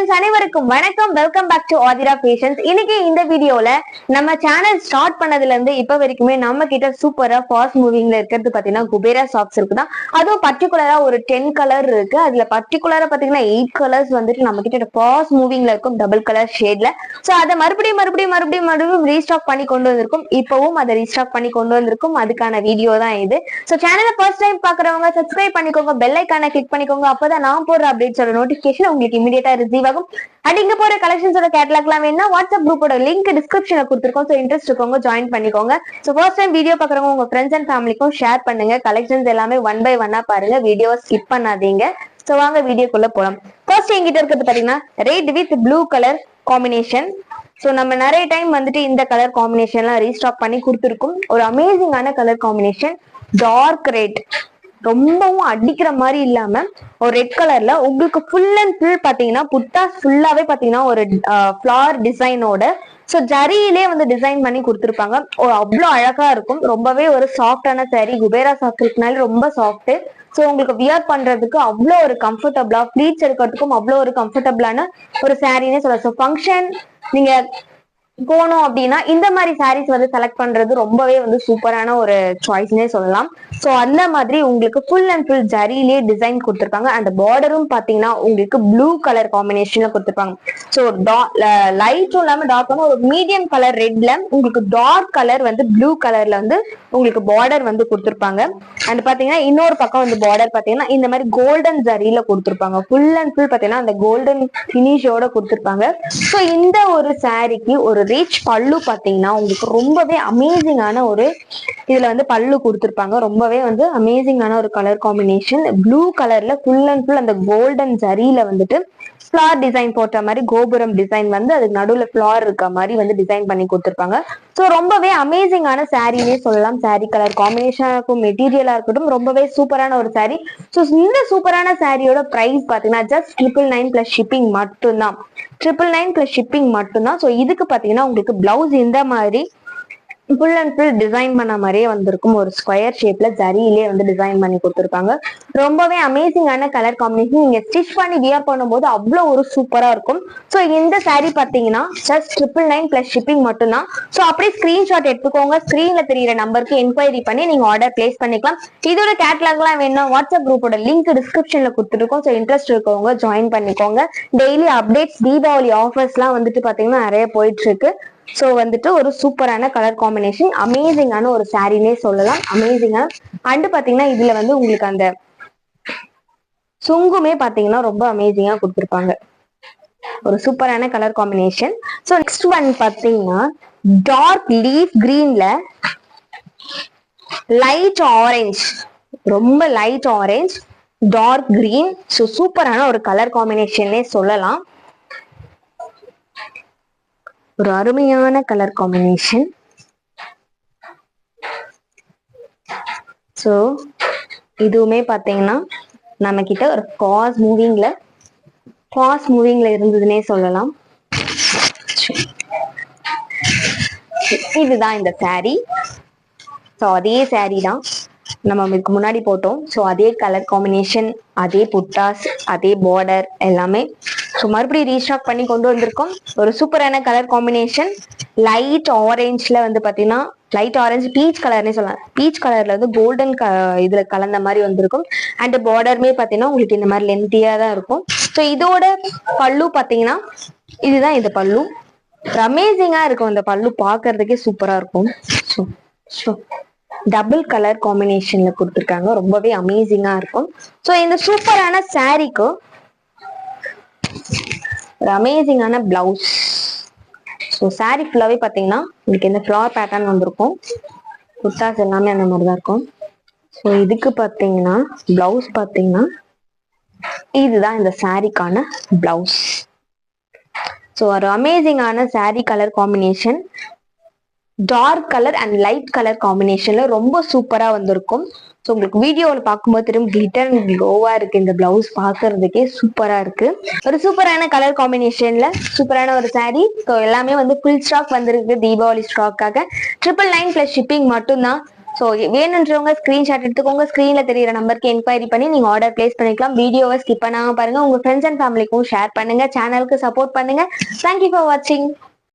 Friends அனைவருக்கும் வணக்கம். Welcome back to Aathira Fashions. இன்னைக்கு இந்த வீடியோல நம்ம சேனல் ஸ்டார்ட் பண்ணதுல இருந்து இப்ப வரைக்குமே நம்ம கிட்ட சூப்பரா ஃபாஸ்ட் மூவிங்ல இருக்கிறது பாத்தீங்கன்னா குபேரா சாக்ஸ் இருக்குதான். அதுவும் பர்டிகுலரா ஒரு 10 கலர் இருக்கு. அதுல பர்டிகுலரா பாத்தீங்கன்னா 8 கலர்ஸ் வந்துட்டு நம்ம கிட்ட ஃபாஸ்ட் மூவிங்ல இருக்கும் டபுள் கலர் ஷேட்ல. சோ அதை மறுபடியும் ரீஸ்டாக் பண்ணி கொண்டு வந்திருக்கும். இப்பவும் அதை ரீஸ்டாக் பண்ணி கொண்டு வந்திருக்கும். அதுக்கான வீடியோ தான் இது. சோ சேனலை ஃபர்ஸ்ட் டைம் பாக்குறவங்க சப்ஸ்கிரைப் பண்ணிக்கோங்க, பெல் ஐக்கான கிளிக் பண்ணிக்கோங்க. அப்பதான் நான் போடுற அப்டேட்ஸோட நோட்டிபிகேஷன் உங்களுக்கு இமிடியேட்டா ரிசீவ் ஆகும். அண்ட் இங்க போற கலெக்ஷன்ஸோட கேட்டலாக்லாம் வேணா வாட்ஸ்அப் குரூப்போட லிங்க் டிஸ்கிரிப்ஷன்ல கொடுத்துருக்கோம். சோ இன்ட்ரெஸ்ட் இருக்கவங்க ஜாயின் பண்ணிக்கோங்க. சோ ஃபர்ஸ்ட் டைம் வீடியோ பாக்குறவங்க உங்க ஃப்ரெண்ட்ஸ் அண்ட் ஃபேமிலிக்கும் ஷேர் பண்ணுங்க. கலெக்ஷன்ஸ் எல்லாமே ஒன் பை ஒன்னா பாருங்க, வீடியோ ஸ்கிப் பண்ணாதீங்க. சோ வாங்க வீடியோக்குள்ள போலாம். ஃபர்ஸ்ட் எங்கிட்ட இருக்கிறது பாத்தீங்கன்னா red with blue colour combination. So நம்ம நிறைய டைம் வந்துட்டு இந்த கலர் காம்பினேஷன்லாம் ரீஸ்டாக் பண்ணி கொடுத்துருக்கும். ஒரு அமேசிங்கான கலர் காம்பினேஷன், டார்க் ரெட், ரொம்பவும் அடிக்கிற மாதிரி இல்லாம ஒரு ரெட் கலர்ல உங்களுக்கு ஃபுல் அண்ட் ஃபுல் பாத்தீங்கன்னா புட்டாஸ் ஃபுல்லாவே பாத்தீங்கன்னா ஒரு ஃபிளவர் டிசைனோட சோ ஜரியிலே வந்து டிசைன் பண்ணி கொடுத்துருப்பாங்க. அவ்வளவு அழகா இருக்கும். ரொம்பவே ஒரு சாஃப்டான சாரி. குபேரா சாஃப்ட் இருக்குனால ரொம்ப சாஃப்ட். சோ உங்களுக்கு வியர் பண்றதுக்கு அவ்வளோ ஒரு கம்ஃபர்டபுளா, ப்ளீட்ஸ் எடுக்கிறதுக்கும் அவ்வளோ ஒரு கம்ஃபர்டபுளான ஒரு சாரின்னு சொல்லலாம். ஸோ ஃபங்க்ஷன் நீங்க போனோம் அப்படின்னா இந்த மாதிரி சாரீஸ் வந்து செலக்ட் பண்றது ரொம்பவே வந்து சூப்பரான ஒரு சாய்ஸ்னே சொல்லலாம். சோ அந்த மாதிரி உங்களுக்கு ஃபுல் அண்ட் ஃபுல் ஜரியிலே டிசைன் கொடுத்துருப்பாங்க. அந்த பார்டரும் பாத்தீங்கன்னா உங்களுக்கு ப்ளூ கலர் காம்பினேஷன்ல கொடுத்துருப்பாங்க. ஸோ லைட்டும் இல்லாம டார்க்கான ஒரு மீடியம் கலர் ரெட்ல உங்களுக்கு டார்க் கலர் வந்து ப்ளூ கலர்ல வந்து உங்களுக்கு பார்டர் வந்து கொடுத்துருப்பாங்க. அண்ட் பாத்தீங்கன்னா இன்னொரு பக்கம் வந்து பார்டர் பாத்தீங்கன்னா இந்த மாதிரி கோல்டன் ஜரியில கொடுத்துருப்பாங்க. ஃபுல் அண்ட் ஃபுல் பாத்தீங்கன்னா அந்த கோல்டன் பினிஷோட கொடுத்துருப்பாங்க. ஸோ இந்த ஒரு சாரிக்கு ஒரு ரிச் பல்லு பாத்தீங்கன்னா உங்களுக்கு ரொம்பவே அமேசிங்கான ஒரு இதுல வந்து பல்லு கொடுத்துருப்பாங்க. ரொம்பவே வந்து அமேசிங்கான ஒரு கலர் காம்பினேஷன். ப்ளூ கலர்ல ஃபுல் அண்ட் ஃபுல் அந்த கோல்டன் ஜரியில வந்துட்டு ஃபிளார் டிசைன் போட்ட மாதிரி கோபுரம் டிசைன் வந்து அதுக்கு நடுவுல ஃபிளார் இருக்க மாதிரி வந்து டிசைன் பண்ணி கொடுத்துருப்பாங்க. ஸோ ரொம்பவே அமேசிங்கான சாரினே சொல்லலாம். சாரி கலர் காம்பினேஷனா இருக்கும், மெட்டீரியலா இருக்கட்டும், ரொம்பவே சூப்பரான ஒரு சாரி. ஸோ இந்த சூப்பரான சாரியோட பிரைஸ் பாத்தீங்கன்னா ஜஸ்ட் 999 பிளஸ் ஷிப்பிங் மட்டும்தான். 999 பிளஸ் ஷிப்பிங் மட்டும்தான். ஸோ இதுக்கு பாத்தீங்கன்னா உங்களுக்கு பிளவுஸ் இந்த மாதிரி ஃபுல் அண்ட் ஃபுல் டிசைன் பண்ண மாதிரியே வந்திருக்கும். ஒரு ஸ்கொயர் ஷேப்ல ஜரியிலே வந்து டிசைன் பண்ணி கொடுத்துருப்பாங்க. ரொம்பவே அமேசிங்கான கலர் காம்பினேஷன். நீங்க ஸ்டிச் பண்ணி வியர் பண்ணும்போது அவ்வளோ ஒரு சூப்பரா இருக்கும். ஸோ இந்த சாரி பாத்தீங்கன்னா ஜஸ்ட் 999 பிளஸ் ஷிப்பிங் மட்டும்தான். ஸோ அப்படியே ஸ்கிரீன்ஷாட் எடுத்துக்கோங்க. ஸ்கிரீன்ல தெரியிற நம்பருக்கு என்கொயரி பண்ணி நீங்க ஆர்டர் பிளேஸ் பண்ணிக்கலாம். இதோட கேட்டலாக்லாம் வேணும்னா வாட்ஸ்அப் குரூப்போட லிங்க் டிஸ்கிரிப்ஷன்ல கொடுத்துருக்கோம். ஸோ இன்ட்ரெஸ்ட் இருக்கவங்க ஜாயின் பண்ணிக்கோங்க. டெய்லி அப்டேட்ஸ், தீபாவளி ஆஃபர்ஸ்லாம் வந்துட்டு பாத்தீங்கன்னா நிறைய போயிட்டு இருக்கு. சோ வந்துட்டு ஒரு சூப்பரான கலர் காம்பினேஷன், அமேசிங்கான ஒரு சாரினே சொல்லலாம். அமேசிங்கா அண்டு பாத்தீங்கன்னா இதுல வந்து உங்களுக்கு அந்த சுங்குமே பாத்தீங்கன்னா ரொம்ப அமேசிங்கா கொடுத்துருப்பாங்க. ஒரு சூப்பரான colour combination. So next one பாத்தீங்கன்னா டார்க் லீஃப் கிரீன்ல லைட் ஆரஞ்ச், ரொம்ப light orange, dark green. So சூப்பரான ஒரு கலர் காம்பினேஷன்னே சொல்லலாம். ஒரு அருமையான கலர் காம்பினேஷன். சோ இதுவுமே பாத்தீங்கன்னா நம்ம கிட்ட ஒரு ஃபாஸ்ட் மூவிங்ல இருந்ததுன்னே சொல்லலாம். இதுதான் இந்த சாரி. ஸோ அதே சாரி தான் நம்ம இதுக்கு முன்னாடி போட்டோம். ஸோ அதே கலர் காம்பினேஷன், அதே புட்டாஸ், அதே பார்டர் எல்லாமே ஸோ மறுபடியும் ரீஸ்டாக் பண்ணி கொண்டு வந்திருக்கோம். ஒரு சூப்பரான கலர் காம்பினேஷன். லைட் ஆரஞ்சுல வந்து பாத்தீங்கன்னா லைட் ஆரஞ்சு பீச் கலர்னே சொல்லலாம். பீச் கலர்ல வந்து கோல்டன் இதுல கலந்த மாதிரி வந்திருக்கும். அண்ட் பார்டருமே பாத்தீங்கன்னா உங்களுக்கு இந்த மாதிரி லென்த்தியா தான் இருக்கும். ஸோ இதோட பல்லு பாத்தீங்கன்னா இதுதான் இந்த பல்லு. அமேசிங்கா இருக்கும். இந்த பல்லு பாக்குறதுக்கே சூப்பரா இருக்கும். ஸோ டபுள் கலர் காம்பினேஷன்ல கொடுத்துருக்காங்க. ரொம்பவே அமேசிங்கா இருக்கும். ஸோ இந்த சூப்பரான சாரிக்கு ஒரு அமேசிங்கான பிளவுஸ். ஸோ சாரி ஃபுல்லாவே பாத்தீங்கன்னா உங்களுக்கு இந்த ஃபிளவர் பேட்டர்ன் வந்திருக்கும். குர்தாஸ் எல்லாமே அந்த மாதிரிதான் இருக்கும். ஸோ இதுக்கு பாத்தீங்கன்னா பிளவுஸ் பாத்தீங்கன்னா இதுதான் இந்த சாரிக்கான பிளவுஸ். ஸோ ஒரு அமேசிங்கான sari colour combination. Dark colour and light colour காம்பினேஷன்ல ரொம்ப சூப்பரா வந்திருக்கும். ஸோ உங்களுக்கு வீடியோவில் பார்க்கும்போது தெரியும் கிளிட்டர் அண்ட் க்ளோவா இருக்கு. இந்த பிளவுஸ் பார்க்கறதுக்கே சூப்பரா இருக்கு. ஒரு சூப்பரான கலர் காம்பினேஷன்ல சூப்பரான ஒரு சாரி. ஸோ எல்லாமே வந்து ஃபுல் ஸ்டாக் வந்திருக்கு தீபாவளி ஸ்டாக்காக. 999 பிளஸ் ஷிப்பிங் மட்டும்தான். ஸோ வேணுன்றவங்க ஸ்கிரீன்ஷாட் எடுத்துக்கோங்க. ஸ்கிரீன்ல தெரியுற நம்பருக்கு என்கொயரி பண்ணி நீங்க ஆர்டர் பிளேஸ் பண்ணிக்கலாம். வீடியோவை ஸ்கிப் பண்ணாம பாருங்க. உங்க ஃப்ரெண்ட்ஸ் அண்ட் ஃபேமிலிக்கும் ஷேர் பண்ணுங்க. சேனலுக்கு சப்போர்ட் பண்ணுங்க. தேங்க்யூ ஃபார் வாட்சிங்.